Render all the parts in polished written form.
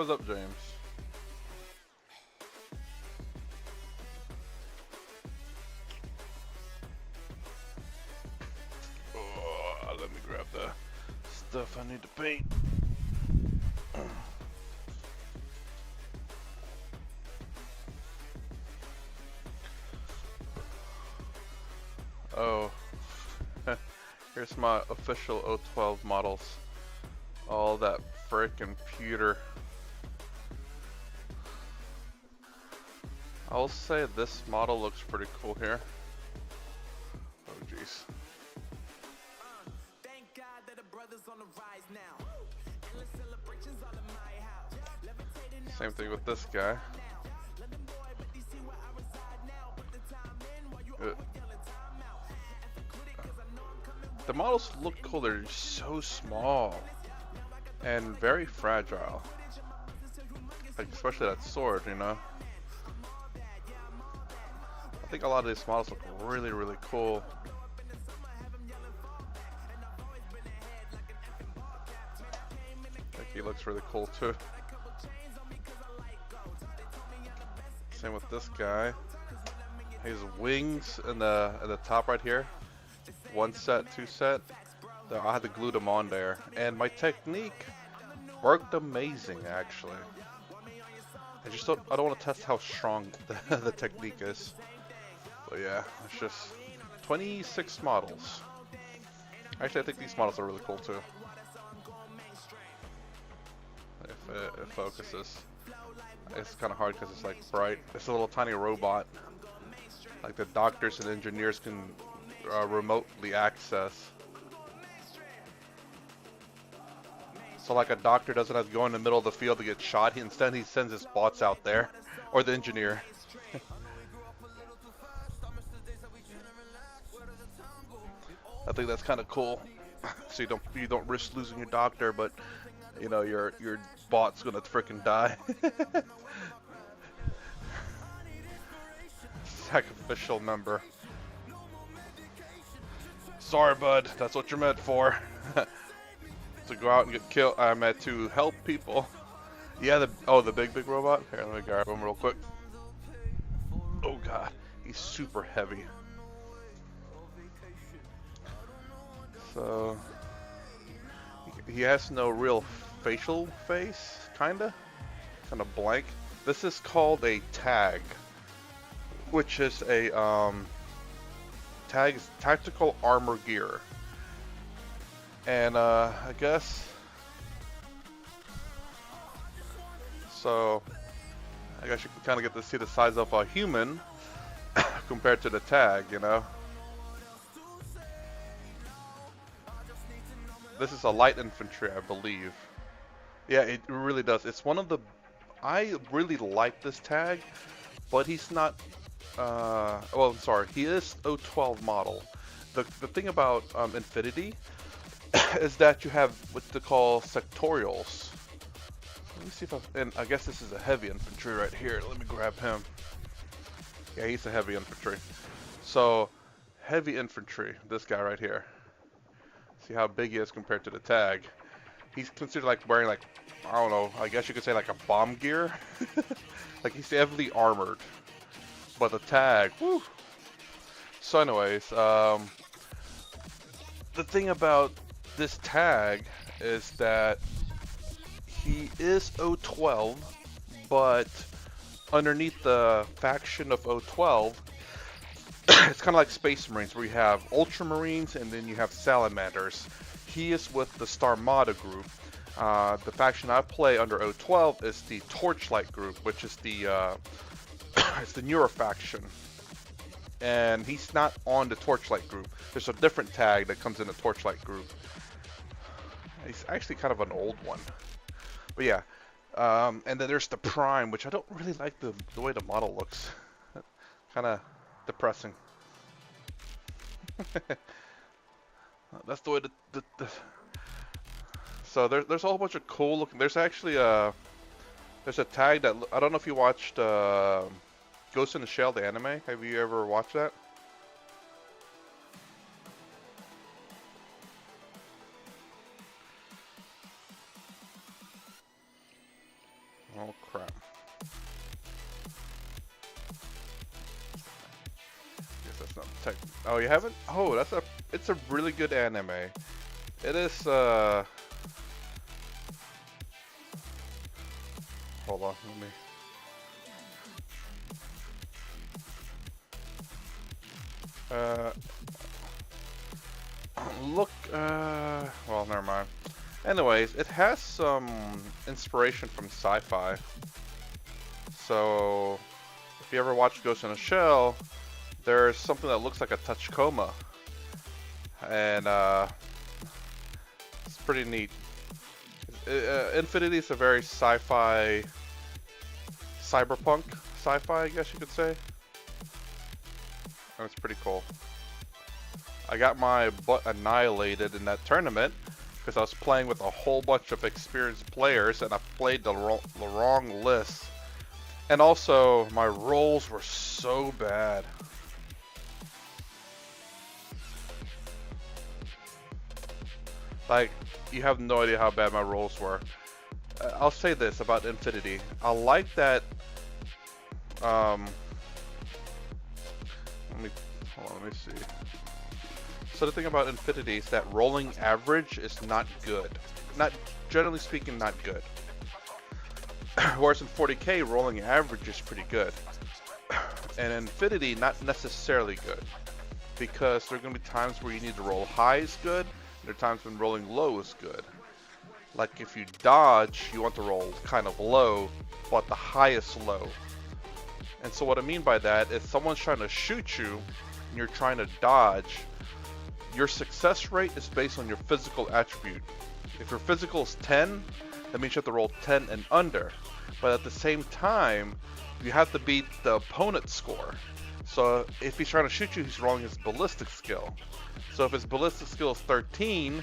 what's up, James? Oh, let me grab the stuff I need to paint. Oh, here's my official O12 models. All that frickin' pewter. I'll say this model looks pretty cool here. Oh jeez. Same thing with this guy. The models look cool, they're just so small and very fragile. Like especially that sword, you know. I think a lot of these models look really, really cool. I think he looks really cool too. Same with this guy. His wings in the top right here. 1 set, 2 set. I had to glue them on there, and my technique worked amazing actually. I don't want to test how strong the technique is. But yeah, it's just 26 models. Actually, I think these models are really cool too. If it focuses. It's kind of hard because it's like bright. It's a little tiny robot. Like the doctors and engineers can remotely access. So like a doctor doesn't have to go in the middle of the field to get shot. Instead he sends his bots out there. Or the engineer. I think that's kind of cool. So you don't risk losing your doctor, but you know your bot's gonna frickin' die. Sacrificial member. Sorry, bud. That's what you're meant for. To go out and get killed. I'm meant to help people. Yeah. The big robot. Here, let me grab him real quick. Oh god, he's super heavy. So he has no real facial face, kind of blank. This is called a tag, which is a tactical armor gear, and I guess so. I guess you can kind of get to see the size of a human compared to the tag, you know. This is a light infantry, I believe. Yeah, it really does. It's one of the... I really like this tag, but he's not... well, I'm sorry. He is O12 model. The thing about Infinity is that you have what they call sectorials. Let me see if and I guess this is a heavy infantry right here. Let me grab him. Yeah, he's a heavy infantry. So, heavy infantry, this guy right here. See how big he is compared to the tag. He's considered like wearing like, I don't know, I guess you could say like a bomb gear. Like he's heavily armored. But the tag, whew. So anyways, the thing about this tag is that he is O12, but underneath the faction of O12, it's kind of like Space Marines, where you have Ultramarines and then you have Salamanders. He is with the Starmada group. The faction I play under O12 is the Torchlight group, which is the it's the newer faction. And he's not on the Torchlight group. There's a different tag that comes in the Torchlight group. He's actually kind of an old one. But yeah. And then there's the Prime, which I don't really like the way the model looks. Kind of depressing. That's the way the so there's a whole bunch of cool looking. There's actually there's a tag that I don't know if you watched Ghost in the Shell, the anime. Have you ever watched that? Tech. Oh, you haven't? Oh, it's a really good anime. It is, hold on, let me. Uh, look, well, never mind. Anyways, it has some inspiration from sci-fi. So, if you ever watch Ghost in a Shell, there's something that looks like a Tachikoma. And, it's pretty neat. Infinity is a very sci-fi, cyberpunk sci-fi, I guess you could say. And it's pretty cool. I got my butt annihilated in that tournament because I was playing with a whole bunch of experienced players and I played the wrong list. And also, my rolls were so bad. Like, you have no idea how bad my rolls were. I'll say this about Infinity. I like that, let me see. So the thing about Infinity is that rolling average is not good. Not, generally speaking, not good. Whereas in 40k, rolling average is pretty good. And Infinity, not necessarily good. Because there are going to be times where you need to roll high is good, and there are times when rolling low is good. Like if you dodge, you want to roll kind of low, but the highest low. And so what I mean by that is someone's trying to shoot you, and you're trying to dodge, your success rate is based on your physical attribute. If your physical is 10, that means you have to roll 10 and under. But at the same time, you have to beat the opponent's score. So if he's trying to shoot you, he's rolling his ballistic skill. So if his ballistic skill is 13,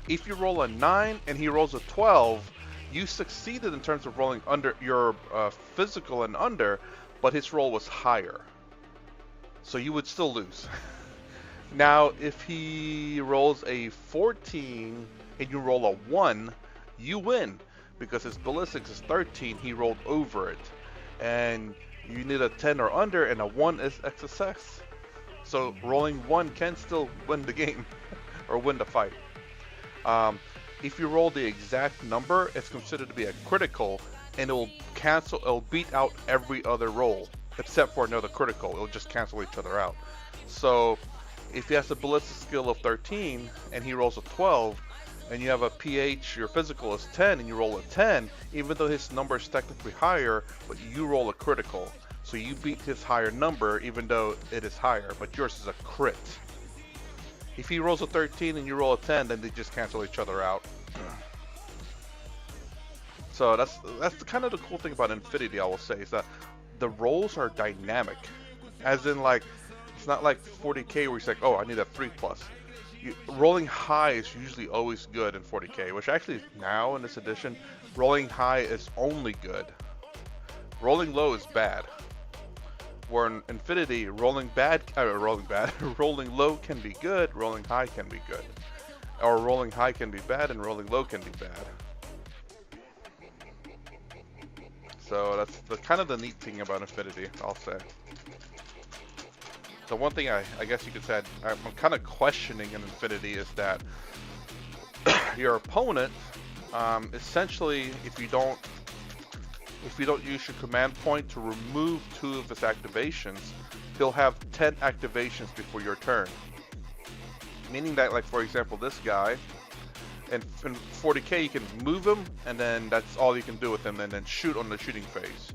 if you roll a 9 and he rolls a 12, you succeeded in terms of rolling under your physical and under, but his roll was higher. So you would still lose. Now, if he rolls a 14 and you roll a 1, you win. Because his ballistics is 13, he rolled over it. And you need a 10 or under, and a 1 is a success. So rolling 1 can still win the game, or win the fight. If you roll the exact number, it's considered to be a critical, and it'll beat out every other roll, except for another critical. It'll just cancel each other out. So if he has a ballistic skill of 13 and he rolls a 12, and you have a PH, your physical is 10, and you roll a 10, even though his number is technically higher, but you roll a critical. So you beat his higher number, even though it is higher, but yours is a crit. If he rolls a 13 and you roll a 10, then they just cancel each other out. So that's kind of the cool thing about Infinity, I will say, is that the rolls are dynamic. As in, like, it's not like 40k where it's like, oh, I need a 3+. Rolling high is usually always good in 40k, which actually now in this edition, rolling high is only good. Rolling low is bad. Where in Infinity, rolling low can be good, rolling high can be good. Or rolling high can be bad and rolling low can be bad. So that's the kind of the neat thing about Infinity, I'll say. The one thing I guess you could say I'm kind of questioning in Infinity is that your opponent, essentially, if you don't use your command point to remove 2 of his activations, he'll have 10 activations before your turn. Meaning that, like, for example, this guy, in 40k you can move him, and then that's all you can do with him, and then shoot on the shooting phase.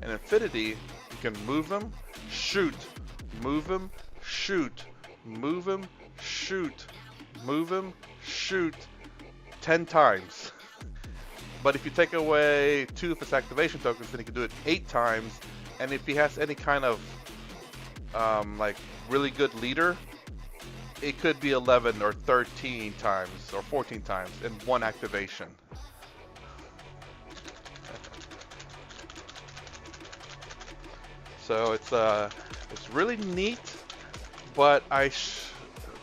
In Infinity, you can move him, shoot, move him, shoot, move him, shoot, move him, shoot, 10 times. But if you take away 2 of his activation tokens, then he can do it 8 times. And if he has any kind of like really good leader, it could be 11 or 13 times or 14 times in one activation. So it's really neat, but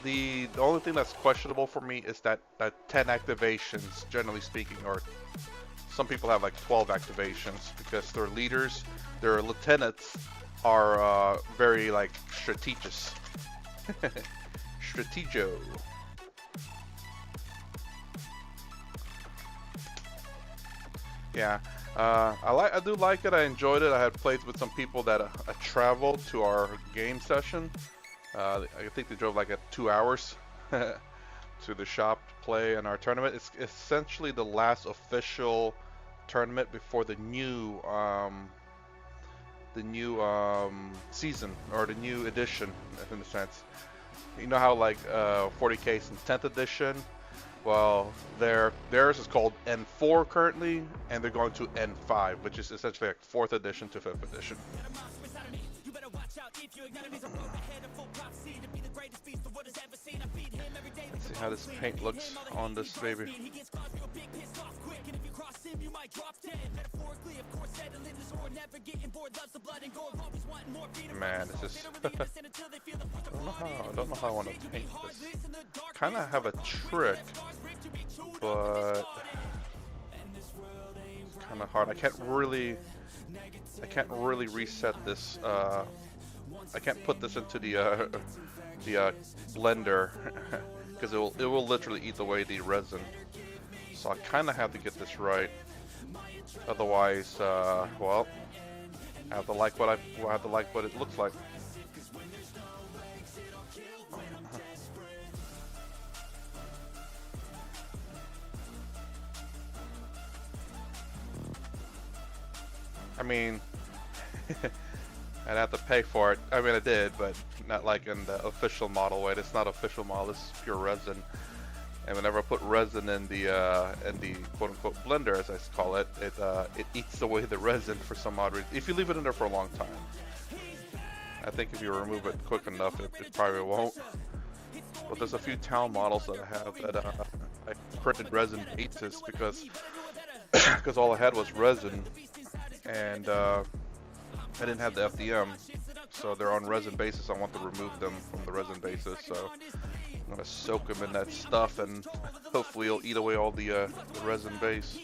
the only thing that's questionable for me is that 10 activations, generally speaking, or some people have like 12 activations because they're leaders, they're lieutenants, are very like strategious. Stratego. Yeah, I do like it. I enjoyed it. I had played with some people that traveled to our game session. I think they drove like 2 hours to the shop to play in our tournament. It's essentially the last official tournament before the new season or the new edition in a sense. You know how like 40K is in 10th edition. Well, theirs is called N4 currently, and they're going to N5, which is essentially like 4th edition to 5th edition. Let's see how this paint looks on this baby. Man, it's just I don't know how I want to paint this. Kind of have a trick, but it's kind of hard. I can't really reset this. I can't put this into the blender because it will literally eat away the resin. So I kind of have to get this right. Otherwise, well, I have to like what it looks like. I mean, I'd have to pay for it. I mean, I did, but not like in the official model way. It's not official model. This is pure resin. And whenever I put resin in the quote-unquote blender, as I call it, it eats away the resin for some odd reason. If you leave it in there for a long time, I think if you remove it quick enough, it probably won't. But there's a few town models that I have that I printed resin bases because all I had was resin, and I didn't have the FDM, so they're on resin bases. I want to remove them from the resin bases, so I'm gonna soak them in that stuff, and hopefully it'll eat away all the resin base.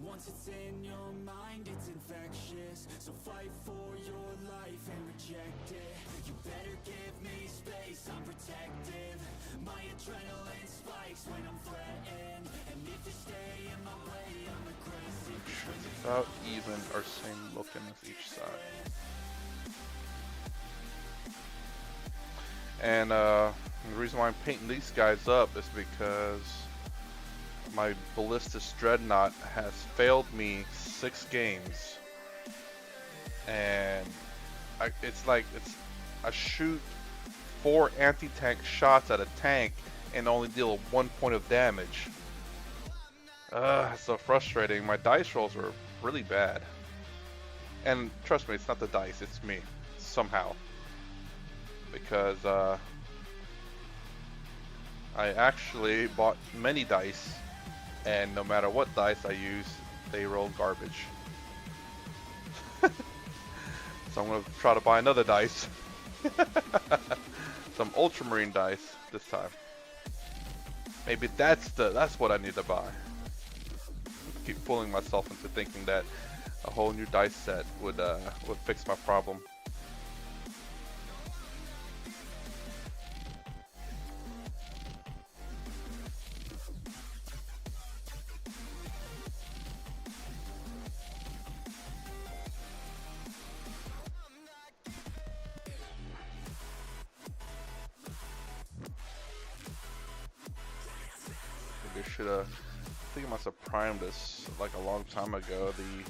Once it's in your mind, it's infectious. So fight for your life and reject it. You better give me space, I'm protective. My adrenaline spikes when I'm threatened. And if you stay in my way, I'm aggressive. It's about even or same looking as each side. And the reason why I'm painting these guys up is because my Ballistus Dreadnought has failed me 6 games, and I shoot 4 anti-tank shots at a tank and only deal 1 point of damage. It's so frustrating. My dice rolls are really bad, and trust me, it's not the dice, it's me somehow, because I actually bought many dice, and no matter what dice I use, they roll garbage. So I'm gonna try to buy another dice. Some Ultramarine dice this time. Maybe that's what I need to buy. Keep fooling myself into thinking that a whole new dice set would fix my problem. I think I must have primed this like a long time ago. The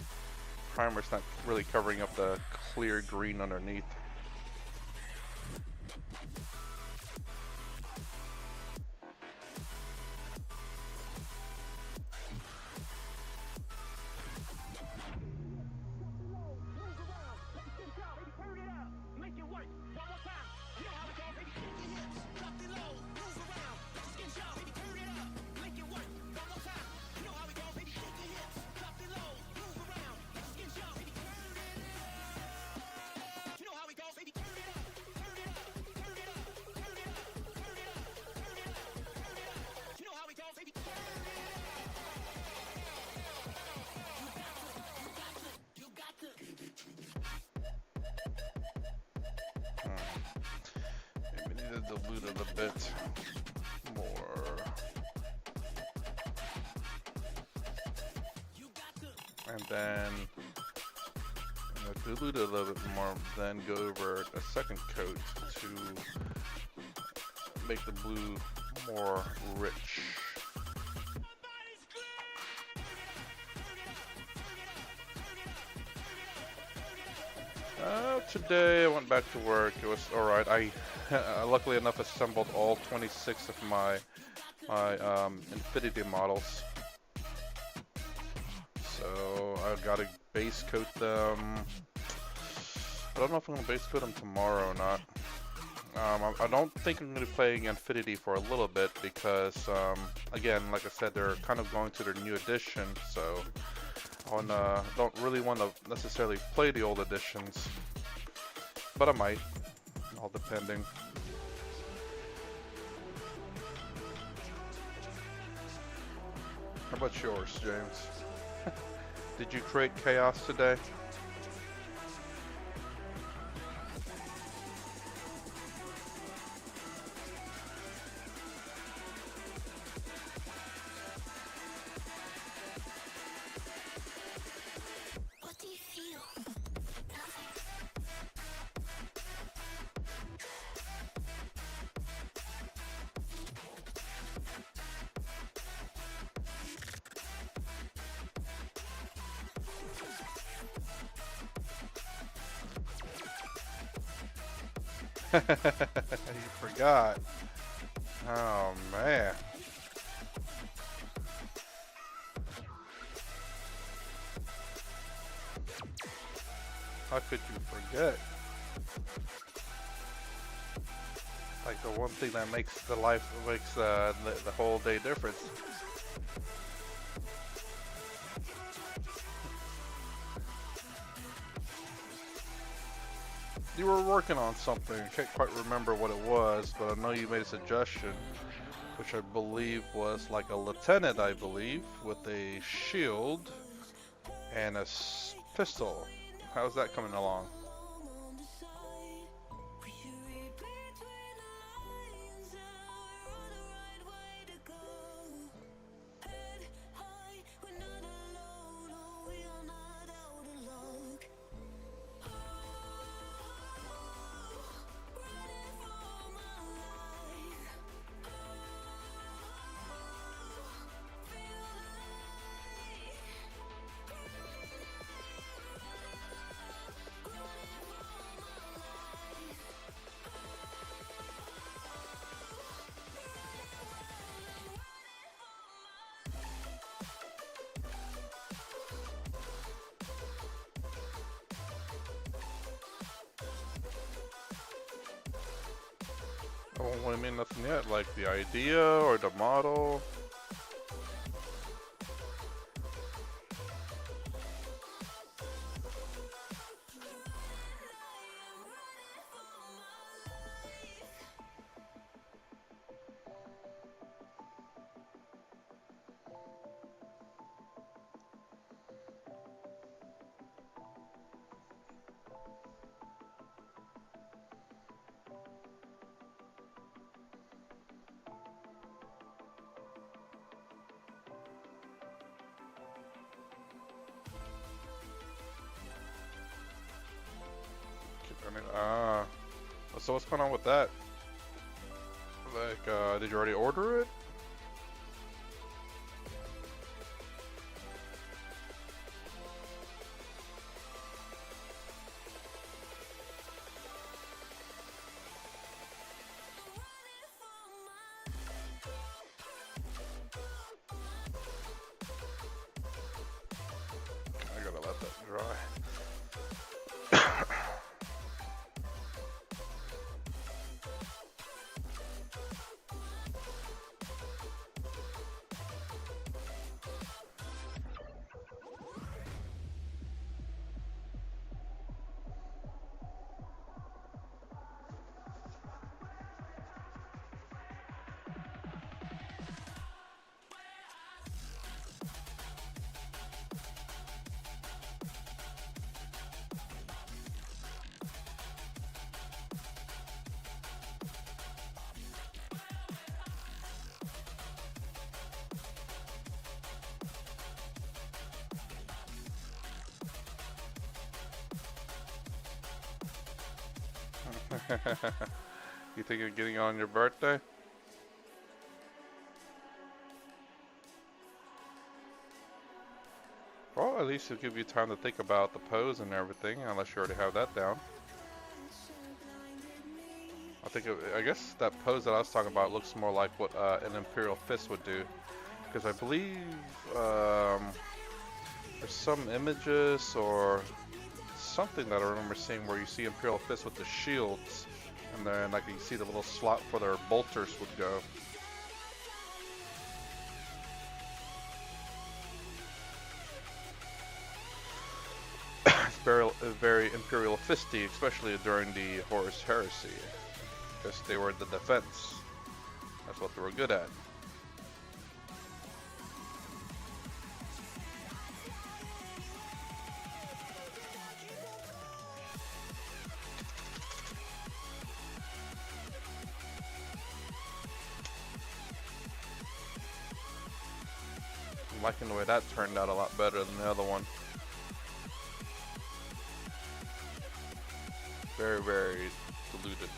primer's not really covering up the clear green underneath. need to dilute it a bit more. And then dilute it a little bit more, then go over a second coat to make the blue more rich. Today I went back to work. It was alright. I luckily enough assembled all 26 of my Infinity models. So I gotta base coat them. I don't know if I'm gonna base coat them tomorrow or not. I don't think I'm gonna be playing Infinity for a little bit because, again, like I said, they're kind of going to their new edition, so I don't really want to necessarily play the old editions, but I might, all depending. How about yours, James? Did you create chaos today? You forgot. Oh man. How could you forget? Like the one thing that makes the whole day difference. You were working on something. I can't quite remember what it was, but I know you made a suggestion, which I believe was like a lieutenant, I believe, with a shield and a pistol. How's that coming along? Oh, what do you mean nothing yet? Like the idea or the model? So what's going on with that? Like, did you already order it? I gotta let that dry. You think of getting on your birthday? Well, at least it'll give you time to think about the pose and everything, unless you already have that down. I guess that pose that I was talking about looks more like what an Imperial Fist would do. Because I believe there's some images or something that I remember seeing where you see Imperial Fist with the shields, and then like you see the little slot for their bolters would go. It's very Imperial Fisty, especially during the Horus Heresy, because they were the defense. That's what they were good at. I'm liking the way that turned out a lot better than the other one. Very, very diluted.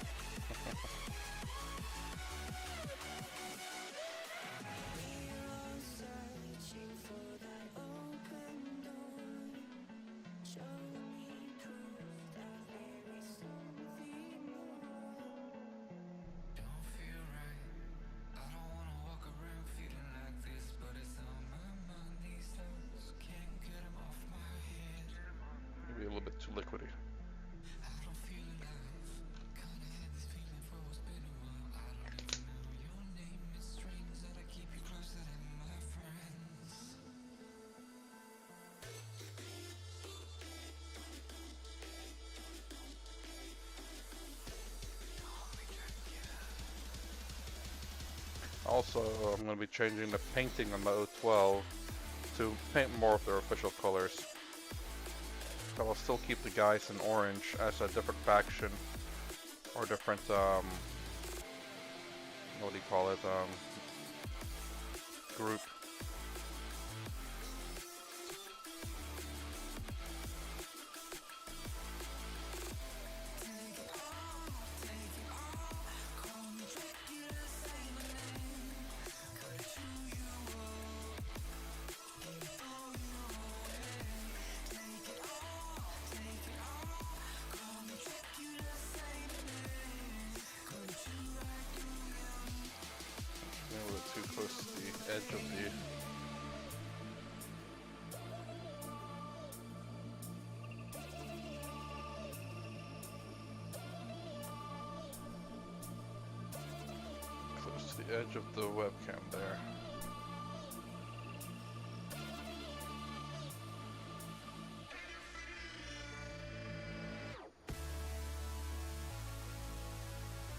Maybe a little bit too liquidy. Also, I'm going to be changing the painting on the O12 to paint more of their official colors. So I'll still keep the guys in orange as a different faction, or different, what do you call it, group. Too close to the edge of the... Close to the edge of the webcam there.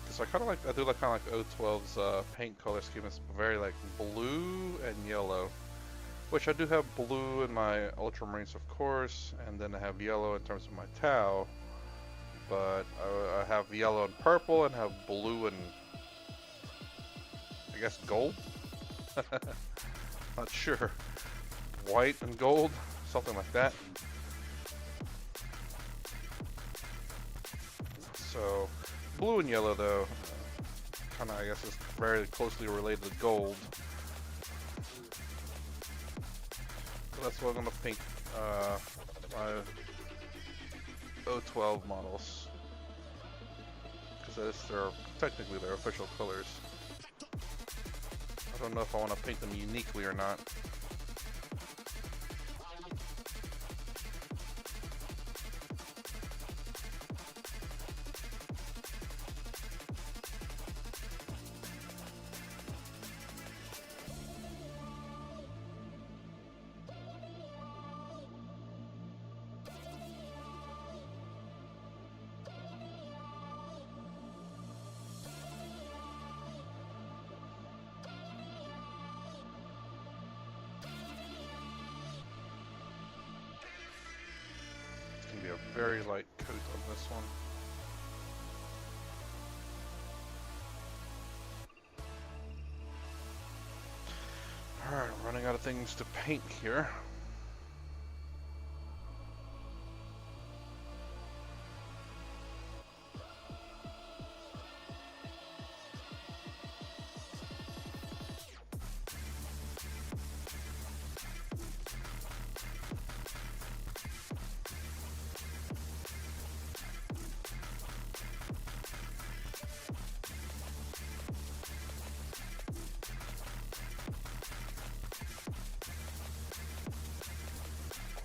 So I do like kind of like O12's paint color scheme. It's very like blue and yellow, which I do have blue in my Ultramarines, of course, and then I have yellow in terms of my Tau. But I have yellow and purple, and have blue and I guess gold. Not sure. White and gold, something like that. So. Blue and yellow, though, kind of, I guess, is very closely related to gold. So that's what I'm going to paint my O12 models, because they're technically their official colors. I don't know if I want to paint them uniquely or not. Be a very light coat on this one. Alright, running out of things to paint here.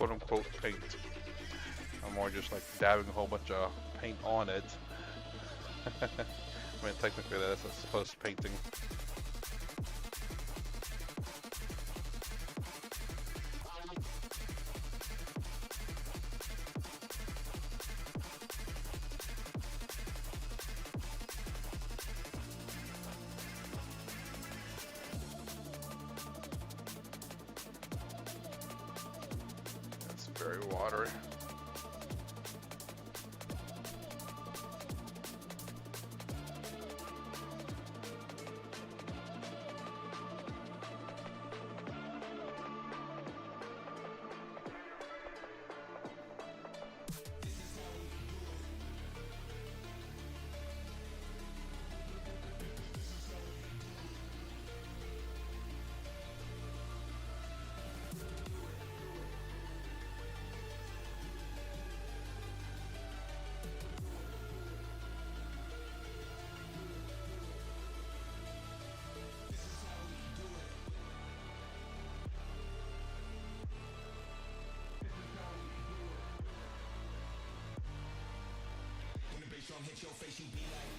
quote-unquote paint. I'm more just like dabbing a whole bunch of paint on it. I mean, technically that's supposed to painting. It's very watery. Hit your face, you be like.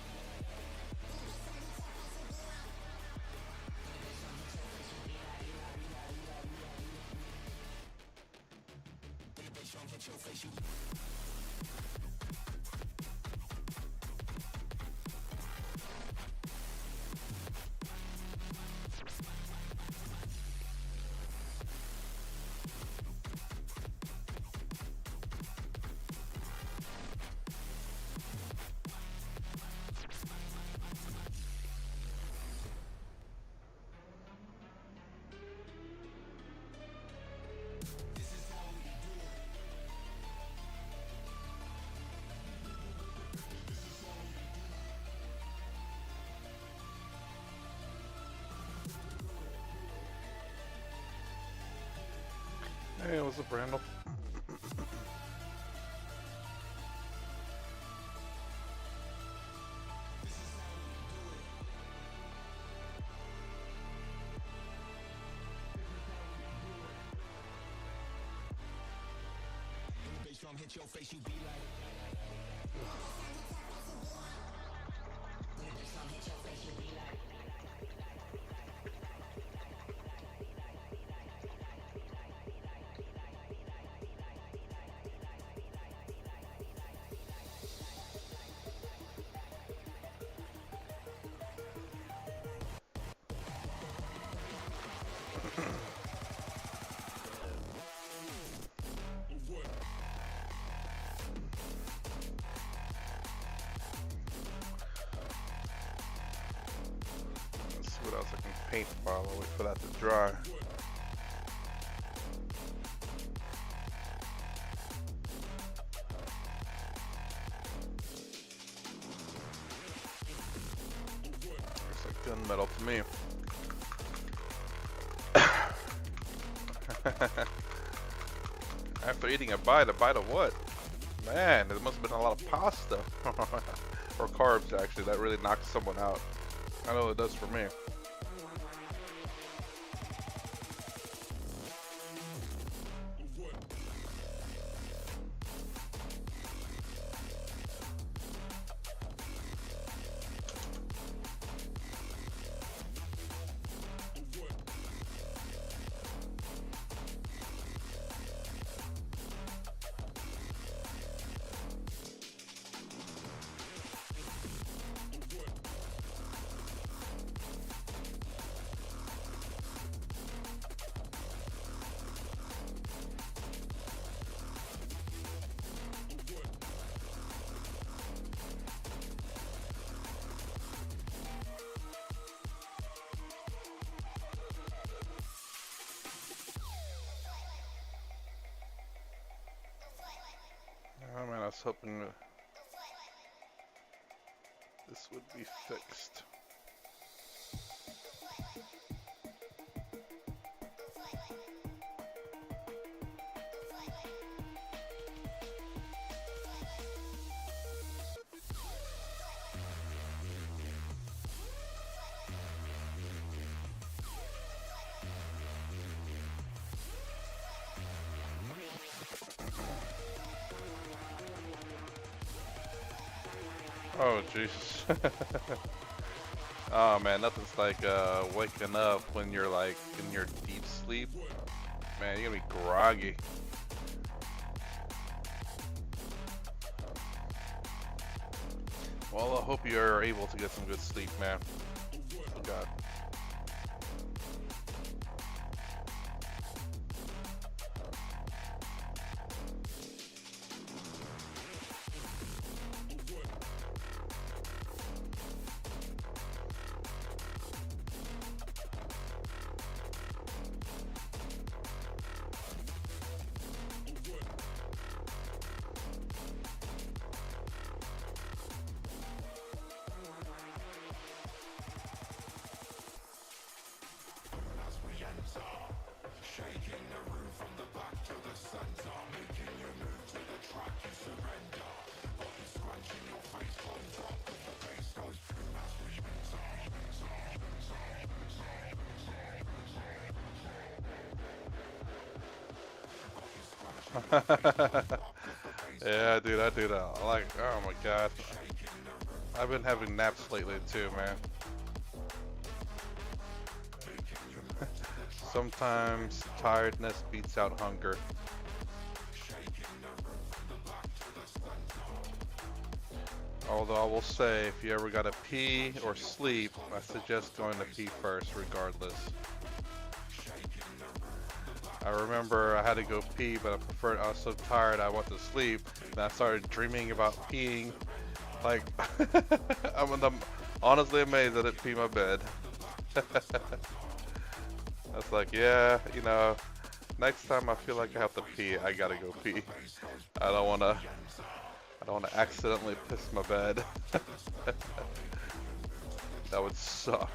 When the bass drum hit your face, you. Hey, what's up, Randall? When the bass drum hit your face, you be like. When the bass drum hit your face, you be like. Let's see what else I can paint while I wait for that to dry. Looks like gunmetal to me. After eating a bite of what? Man, there must have been a lot of pasta. Or carbs, actually. That really knocks someone out. I know it does for me. Oh man, I was hoping that this would be fixed. Oh, Jesus. Oh man, nothing's like waking up when you're like in your deep sleep. Man, you're gonna be groggy. Well, I hope you're able to get some good sleep, man. Oh God. Yeah, dude, I do that. I like, oh my God. I've been having naps lately too, man. Sometimes tiredness beats out hunger. Although I will say, if you ever gotta pee or sleep, I suggest going to pee first regardless. I remember I had to go pee, but I was so tired I went to sleep, and I started dreaming about peeing. Like, I'm honestly amazed I didn't pee my bed. I was like, yeah, you know, next time I feel like I have to pee, I gotta go pee. I don't wanna, I don't wanna accidentally piss my bed. That would suck.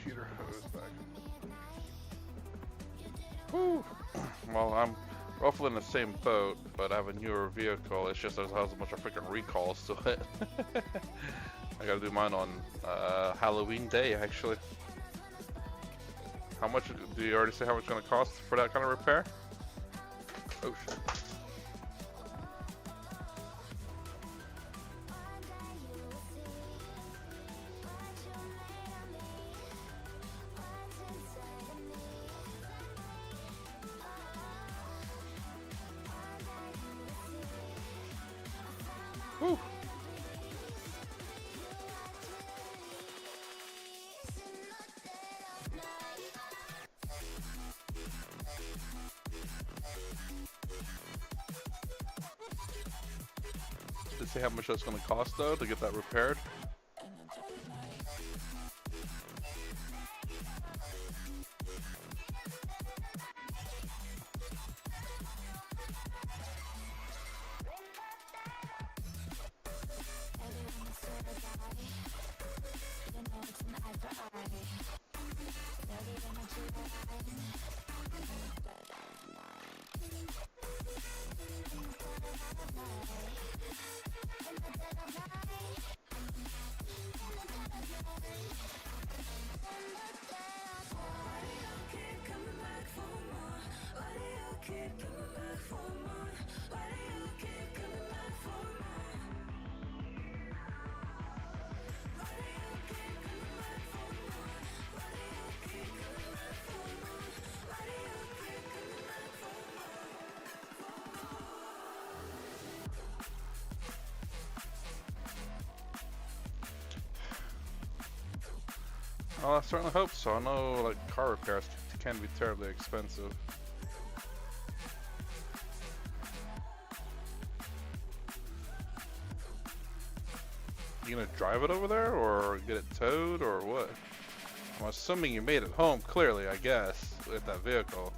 Heater hose back. Whew. Well, I'm roughly in the same boat, but I have a newer vehicle. It's just there's a bunch of freaking recalls to it. I gotta do mine on Halloween day, actually. How much do you already say how much it's gonna cost for that kind of repair? Oh shit. Whew. Did it say how much that's going to cost though to get that repaired? Well, I certainly hope so. I know like car repairs can be terribly expensive. You gonna drive it over there, or get it towed, or what? I'm assuming you made it home, clearly, I guess, with that vehicle.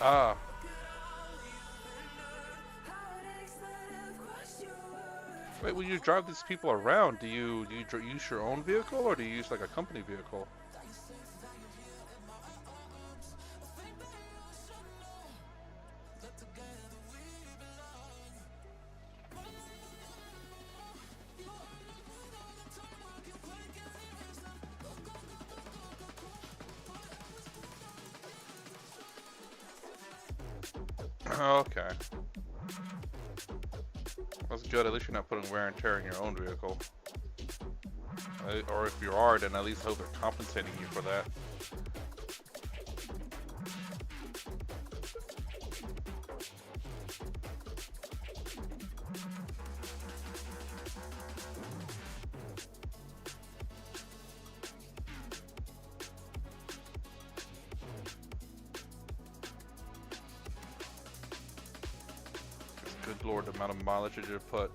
Ah, wait, when you drive these people around, do you use your own vehicle, or do you use like a company vehicle? Okay, that's good. At least you're not putting wear and tear in your own vehicle. Or if you are, then at least hope they're compensating you for that. Good lord, the amount of mileage you just put.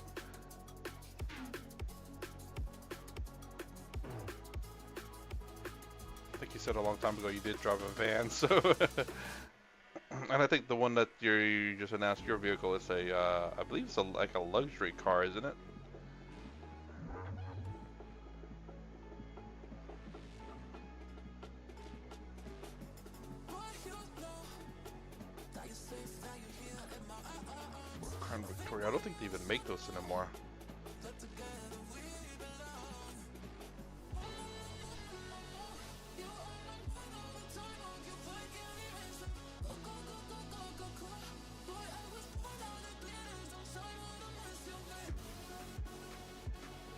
I think you said a long time ago you did drive a van, so. And I think the one that you just announced your vehicle is I believe it's like a luxury car, isn't it? Crown Victoria. I don't think they even make those anymore.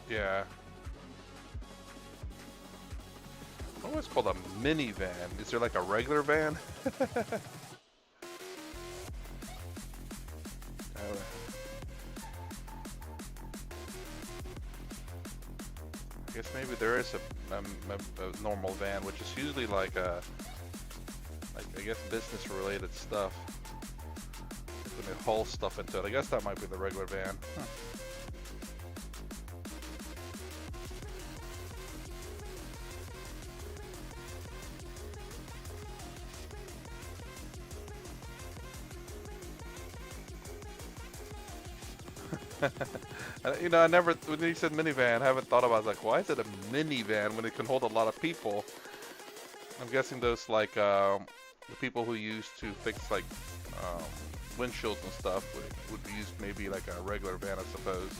Yeah. What was called a minivan? Is there like a regular van? I guess maybe there is a normal van, which is usually like I guess business related stuff. When they haul stuff into it, I guess that might be the regular van. Huh. You know, I never, when you said minivan, I haven't thought about it. Like, why is it a minivan when it can hold a lot of people? I'm guessing those like the people who used to fix like windshields and stuff would use maybe like a regular van, I suppose.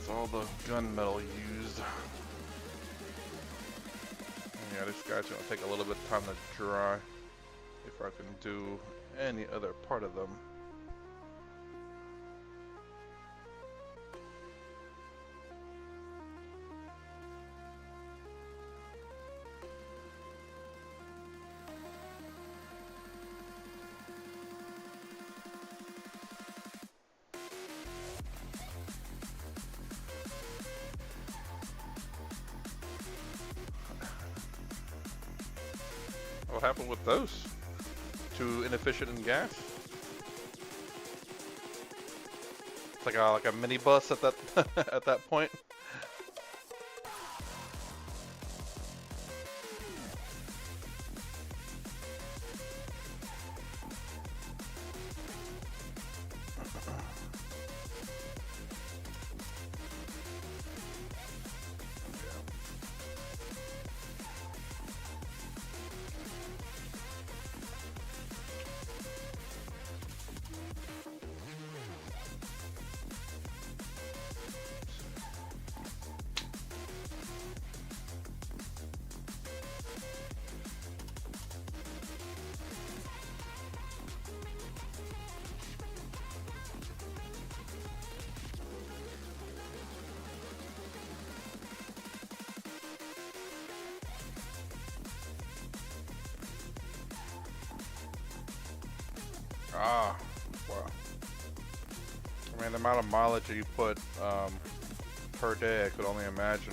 All the gunmetal used. Yeah, this guy's gonna take a little bit of time to dry before I can do any other part of them. What happened with those? Too inefficient in gas? It's like a mini bus at that at that point. Ah, wow. I mean, the amount of mileage that you put per day, I could only imagine.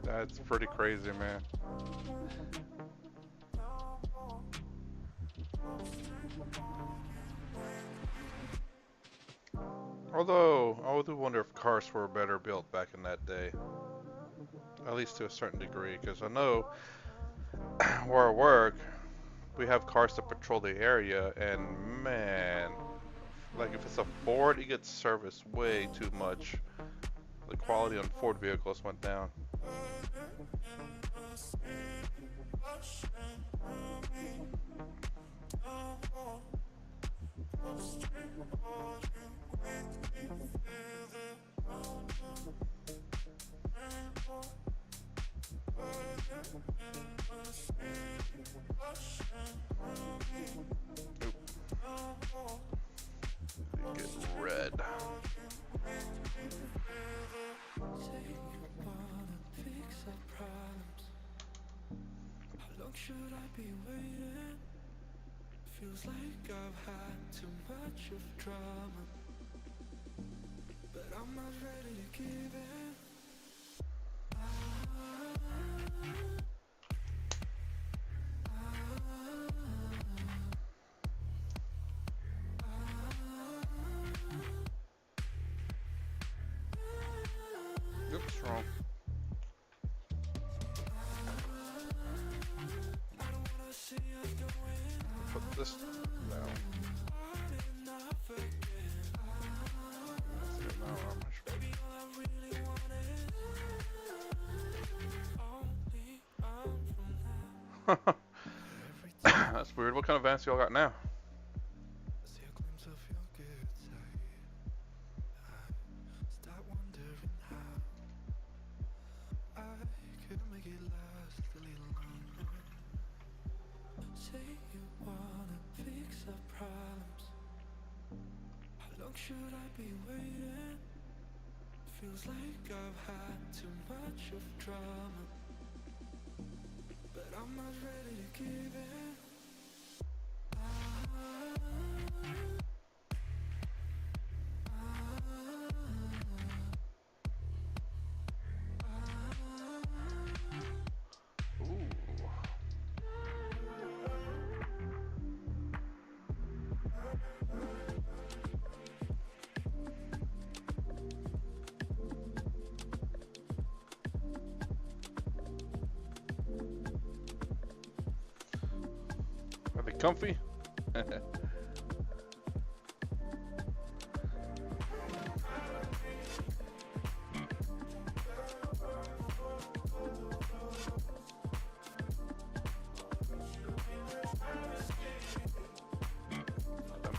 That's pretty crazy, man. Although, I do wonder if cars were better built back in that day. At least to a certain degree, because I know where I work, we have cars that patrol the area, and man, like if it's a Ford, it gets serviced way too much. The quality on Ford vehicles went down. Get red. Should I be waiting? Feels like I've had too much of drama, but I'm not ready to give in. Oops, wrong. Put this down. That's weird. What kind of vans y'all got now? See a glimpse of your good side. I start wondering how I long should I be waiting? Feels like I've had too much of drama, but I'm not ready to give in. Ooh. Are they comfy?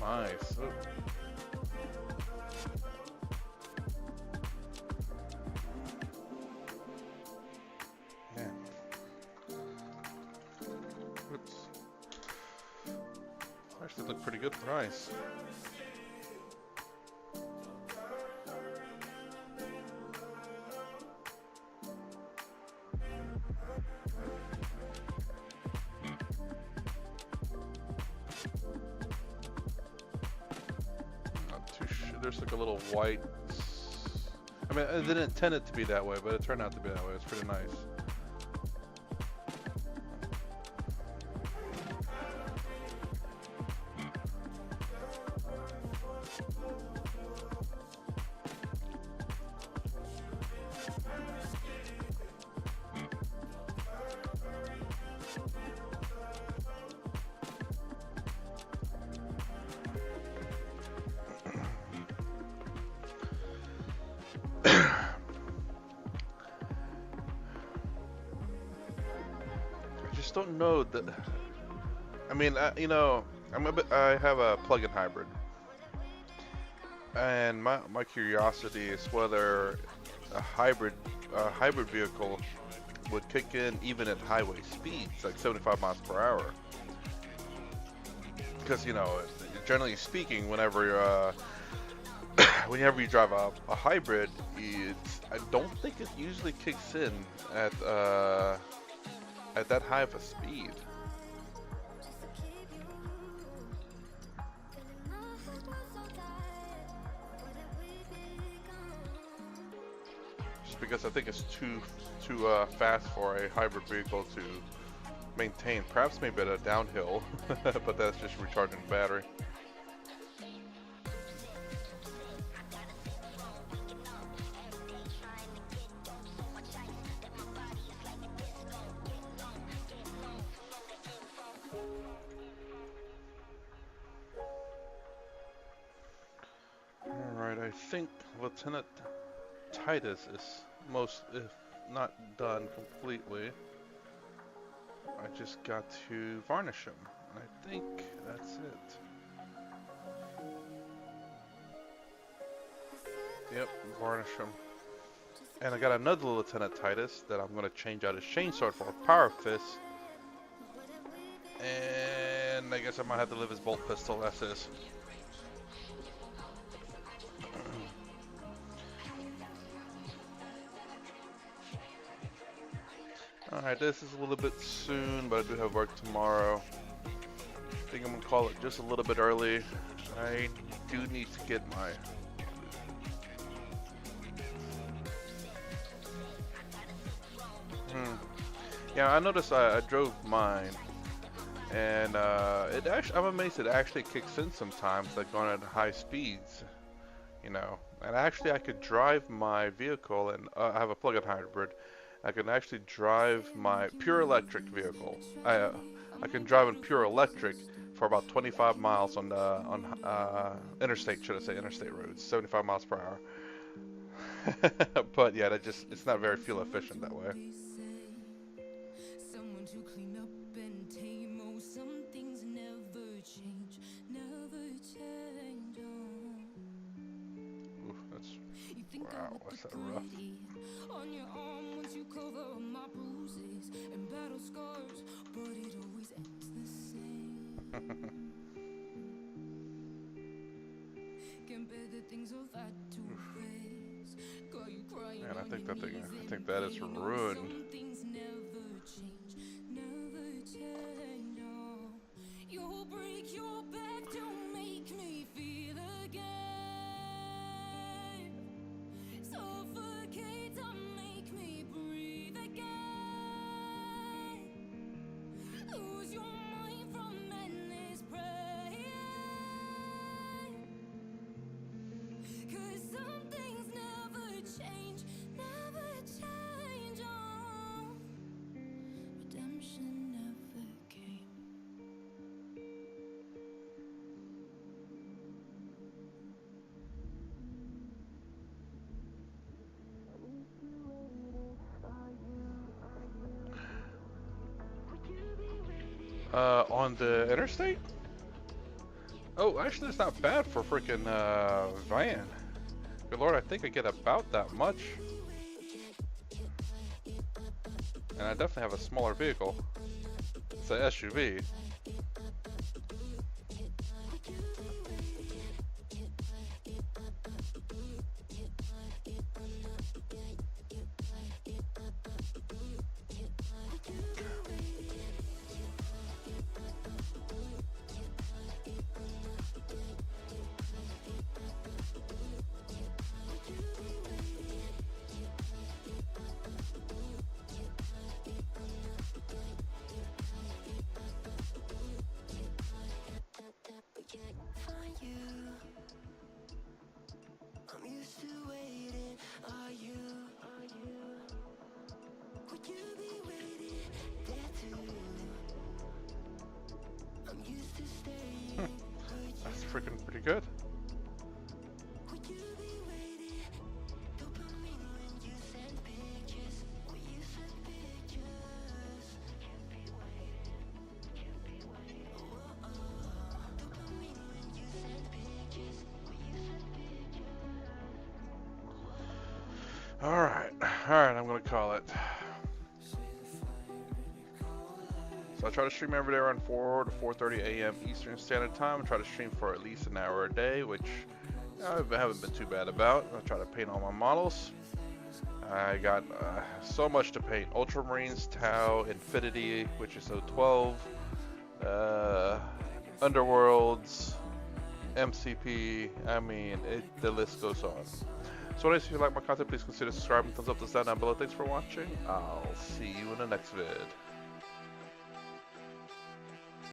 Nice. Ooh. Man. Oops. Actually look pretty good for ice. Not too sure. There's like a little white. I mean, I didn't intend it to be that way, but it turned out to be that way. It's pretty nice. I just don't know that. I mean, you know, I have a plug-in hybrid, and my curiosity is whether a hybrid vehicle would kick in even at highway speeds, like 75 miles per hour. Because, you know, generally speaking, whenever you drive a hybrid, I don't think it usually kicks in at that high of a speed. Just because I think it's too fast for a hybrid vehicle to maintain. Perhaps maybe at a downhill, but that's just recharging the battery. Alright, I think Lieutenant Titus is most, if not done completely. I just got to varnish him. I think that's it. Yep, varnish him. And I got another Lieutenant Titus that I'm going to change out his chainsword for a power fist. And I guess I might have to leave his bolt pistol as is. Alright, this is a little bit soon, but I do have work tomorrow. I think I'm going to call it just a little bit early. I do need to get my... Yeah, I noticed I drove mine, and I'm amazed it actually kicks in sometimes, like going at high speeds, you know. And actually I could drive my vehicle, and I have a plug-in hybrid. I can actually drive my pure electric vehicle. I can drive in pure electric for about 25 miles on interstate, should I say, interstate roads, 75 miles per hour. But yeah, it's not very fuel efficient that way. Someone to clean up and tame. Oh, some things never change, never change. Ooh, that's You think I wow, let that's the that rough. good eat on your arm once you cover up my bruises and battle scars, but it always ends the same. compare the things I've had to face. Got you crying Man, on your knees I in think that is pain. Oh, ruined. some things never change, never change. Oh, you'll break your back to make me feel again. Suffocate to make me breathe again. Lose your mind from endless praying. 'Cause some things never change, never change. Oh, redemption never came. On the interstate? Oh, actually, it's not bad for freaking van. Good lord, I think I get about that much. And I definitely have a smaller vehicle. It's an SUV. Find you. I'm used to waiting. Are you? Would you be waiting there too? I'm used to staying. That's freaking pretty good. Would you be waiting? Dopamine when you send pictures. When you send pictures. Can't be waiting. Dopamine when you send pictures. When you send pictures. Alright, I'm gonna call it. So I try to stream every day around 4 to 4:30 a.m. Eastern Standard Time. I try to stream for at least an hour a day, which I haven't been too bad about. I try to paint all my models. I got so much to paint. Ultramarines, Tau, Infinity, which is 012, Underworlds, MCP, I mean, the list goes on. So anyways, if you like my content, please consider subscribing, thumbs up, thumbs down below. Thanks for watching. I'll see you in the next vid.